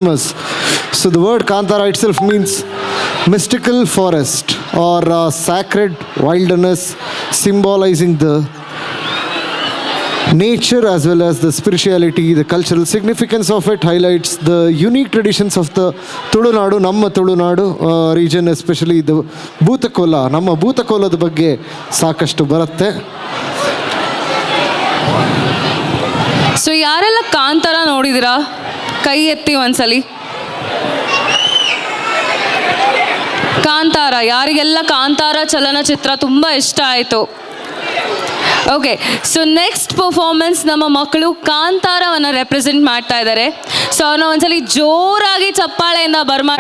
So the word Kantara itself means mystical forest or sacred wilderness, symbolizing the nature as well as the spirituality. The cultural significance of it highlights the unique traditions of the Tulunadu, Namma Tulunadu region, especially the Bhutakola. Namma Bhutakolada ಬಗ್ಗೆ ಸಾಕಷ್ಟು ಬರುತ್ತೆ. So ಯಾರೆಲ್ಲ ಕಾಂತಾರ ನೋಡಿದಿರಾ ಕೈ ಎತ್ತಿ ಒಂದ್ಸಲಿ. ಕಾಂತಾರ, ಯಾರಿಗೆಲ್ಲ ಕಾಂತಾರ ಚಲನಚಿತ್ರ ತುಂಬ ಇಷ್ಟ ಆಯಿತು? ಓಕೆ, ಸೊ ನೆಕ್ಸ್ಟ್ ಪರ್ಫಾರ್ಮೆನ್ಸ್ ನಮ್ಮ ಮಕ್ಕಳು ಕಾಂತಾರವನ್ನು ರೆಪ್ರೆಸೆಂಟ್ ಮಾಡ್ತಾ ಇದ್ದಾರೆ. ಸೊ ಅವ್ರನ್ನ ಒಂದ್ಸಲಿ ಜೋರಾಗಿ ಚಪ್ಪಾಳೆಯಿಂದ ಬರ್ಮಾ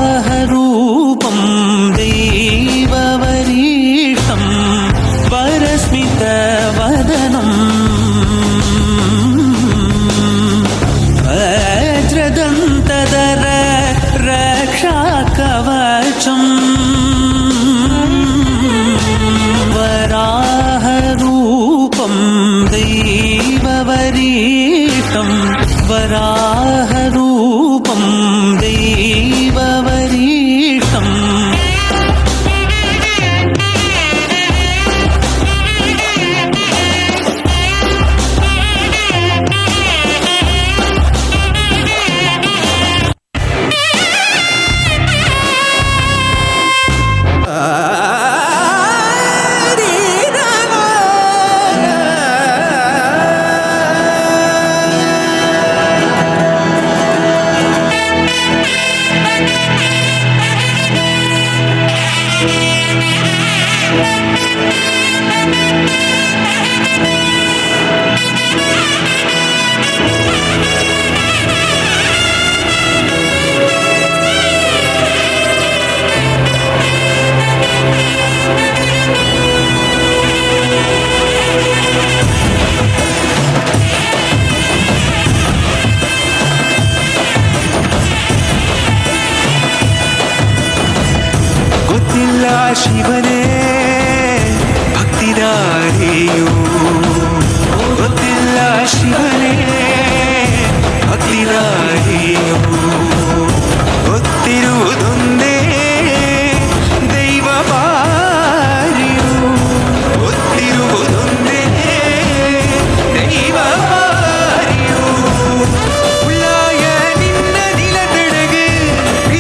वराहरूपं दैववरीतं वरस्मितवदनं वज्रदन्तधर रक्षाकवचं वराहरूपं दैववरीतं वराहरूपं दैववरीतं ಶಿವನೇ ಭಕ್ತಿದಾರಿಯು ಗೊತ್ತಿಲ್ಲ ಶಿವನೇ ಭಕ್ತಿದಾರಿಯು ಗೊತ್ತಿರುವುದೊಂದೇ ದೈವ ಬಾರಿಯು ಗೊತ್ತಿರುವುದೊಂದೇ ದೈವ ಬಾರಿಯು ಉಳ್ಳಾಯ ನಿನ್ನ ನಿಲದೆಡೆಗೆ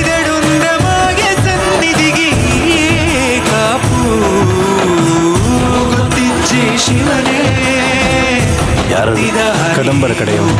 ಇದಡುಂದ ಮಾಯ ಸನ್ನಿಧಿಗೆ ಶಿವನೇ ಯಾರು ಕದಂಬರ ಕಡೆಯವರು.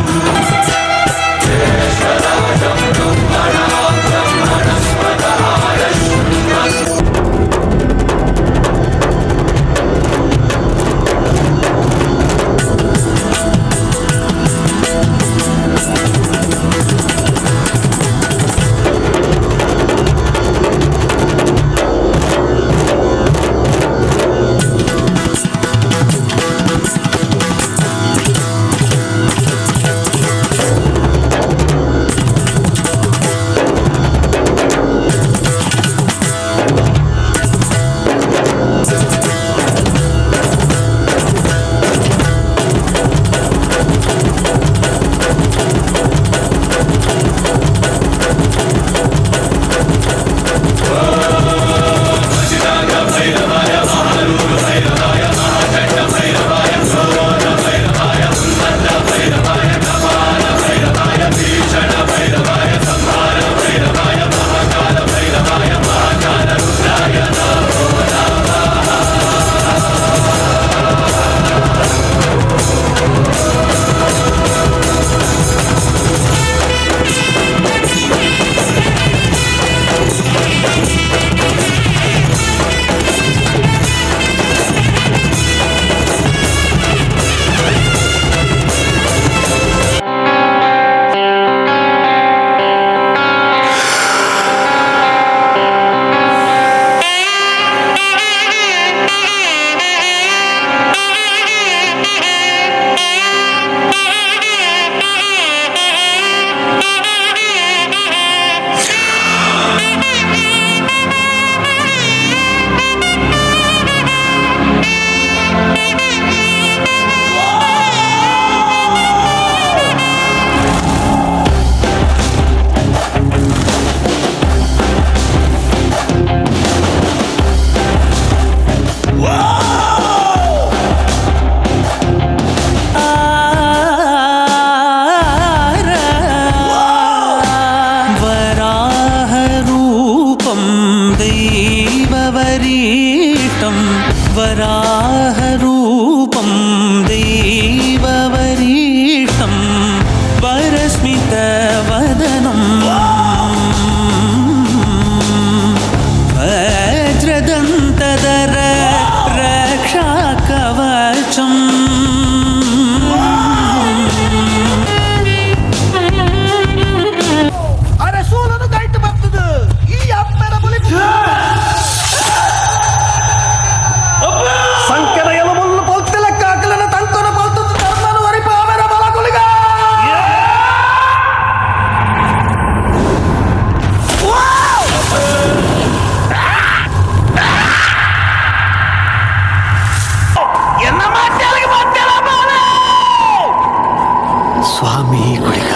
ಸ್ವಾಮಿ ಗುಳಿಗ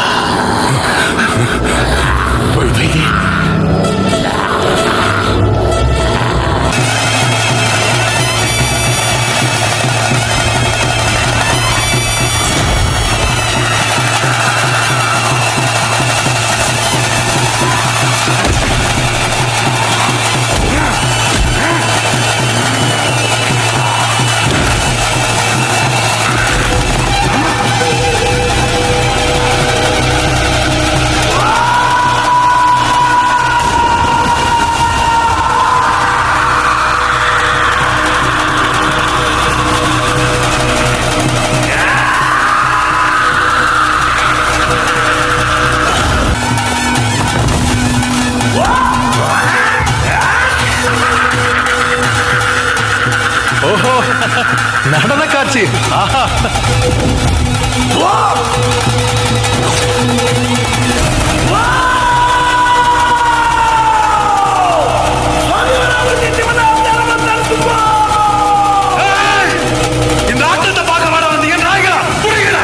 நடன காட்சி ஆஹா இந்த ஆட்டத்தை பார்க்க வர வந்தீங்க நாயகா புரியுதா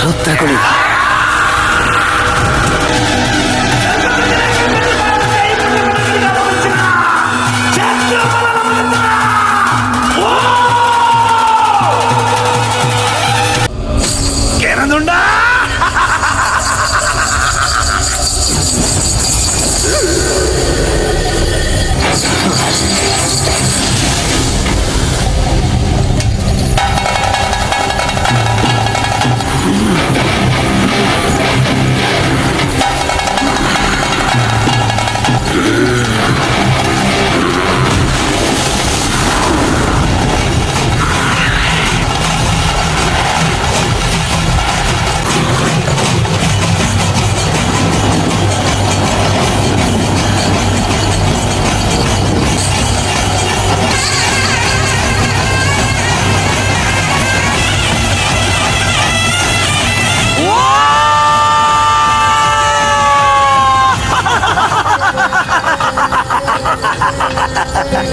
ರುದ್ರಗುಳಿಗ ಕೇನದುಂಡ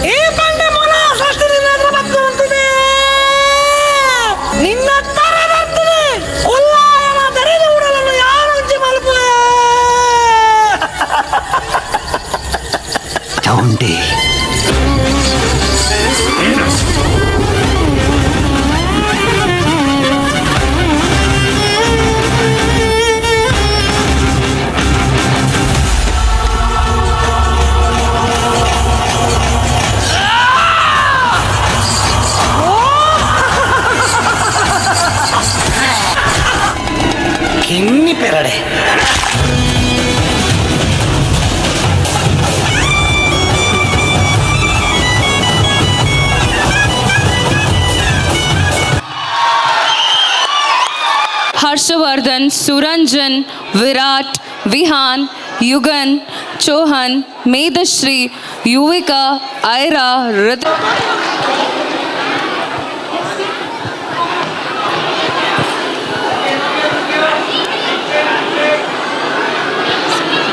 ಈ ಬಂಡೆ ಮೂಲ ಸೃಷ್ಟಿನಿಂದ ಬಂತು ಅಂತಿದೆ ನಿನ್ನ ತರ ಬರ್ತಿದೆ ಉಲ್ಲಾಯನ ದರಿದ ಉಡಲನ್ನು ಯಾರು ಹಂಚಿ ಮಲ್ಪುವೆ ಚೌಂಡಿ ಕಿನ್ನಿ ಪೆರಡೆ Harshvardhan, Suranjan, Virat, Vihaan, युगन, Chauhan, मेधश्री, Yuvika, Ayra,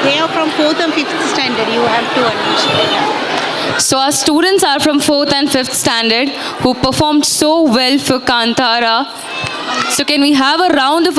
They are from 4th and 5th standard. You have to understand. So our students are from 4th and 5th standard who performed so well for Kantara. So can we have a round of